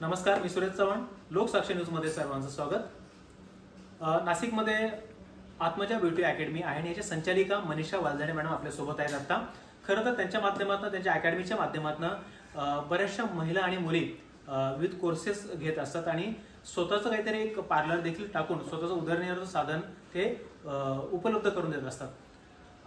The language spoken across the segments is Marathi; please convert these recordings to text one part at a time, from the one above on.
नमस्कार, मी सुरेश चव्हाण. लोकसाक्षी न्यूजमध्ये सर्वांचं स्वागत. नाशिकमध्ये आत्मजा ब्युटी अकॅडमी आहे आणि याच्या संचालिका मनीषा वालझाडे मॅडम आपल्या सोबत आहेत. आता खरं तर त्यांच्या माध्यमातून, त्यांच्या अकॅडमीच्या माध्यमातून बऱ्याचशा महिला आणि मुली विविध कोर्सेस घेत असतात आणि स्वतःचं काहीतरी एक पार्लर देखील टाकून स्वतःचं उदरनिर्वाहाचं साधन ते उपलब्ध करून देत असतात.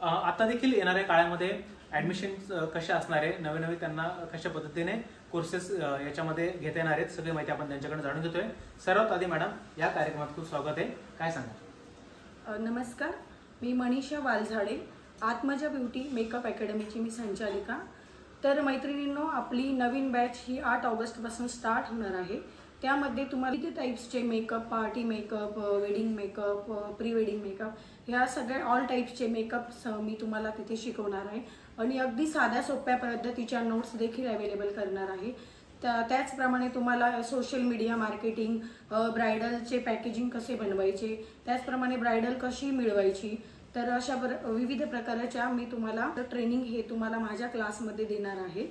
आता देखील येणाऱ्या काळामध्ये ऍडमिशन कशा असणार आहे, नवे नवे त्यांना कशा पद्धतीने कोर्सेस याच्यामध्ये घेता येणार आहेत, सगळी माहिती आपण त्यांच्याकडून जाणून घेतोय. सर्वात आधी मॅडम, या कार्यक्रमात खूप स्वागत आहे. काय सांगा? नमस्कार, मी मनीषा वालझाडे, आत्मजा ब्युटी मेकअप अकॅडमीची मी संचालिका. तर मैत्रिणींनो, आपली नवीन बॅच ही 8 ऑगस्टपासून स्टार्ट होणार आहे. त्यामध्ये तुम्हाला विविध टाईप्सचे makeup, party makeup, wedding makeup, pre wedding makeup, ह्या सगळ्या ऑल टाईप्सचे मेकअप्स मी तुम्हाला तिथे शिकवणार आहे आणि अगदी साध्या सोप्या पद्धतीच्या नोट्स देखील अवेलेबल करणार आहे. त्याचप्रमाणे तुम्हाला सोशल मीडिया मार्केटिंग, ब्रायडलचे पॅकेजिंग कसे बनवायचे, त्याचप्रमाणे ब्रायडल कशी मिळवायची, तर अशा विविध प्रकारच्या मी तुम्हाला ट्रेनिंग हे तुम्हाला माझ्या क्लासमध्ये देणार आहे.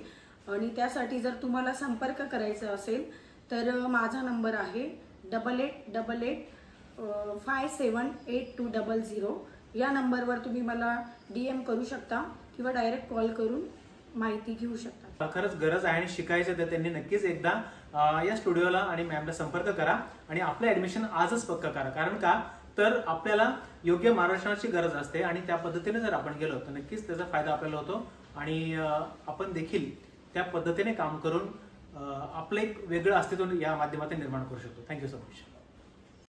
आणि त्यासाठी जर तुम्हाला संपर्क करायचा असेल तर माझा नंबर आहे 8888578200. या नंबरवर तुम्ही मला DM करू शकता किंवा डायरेक्ट कॉल करून माहिती घेऊ शकता. खरंच गरज आहे आणि शिकायचं तर त्यांनी नक्कीच एकदा या स्टुडिओला आणि मॅमला संपर्क करा आणि आपलं ऍडमिशन आजच पक्का करा. कारण का तर आपल्याला योग्य मार्गदर्शनाची गरज असते आणि त्या पद्धतीने जर आपण गेलो तर नक्कीच त्याचा फायदा आपल्याला होतो आणि आपण देखील त्या पद्धतीने काम करून आपलं एक वेगळं अस्तित्व या माध्यमातून निर्माण करू शकतो. Thank you so much.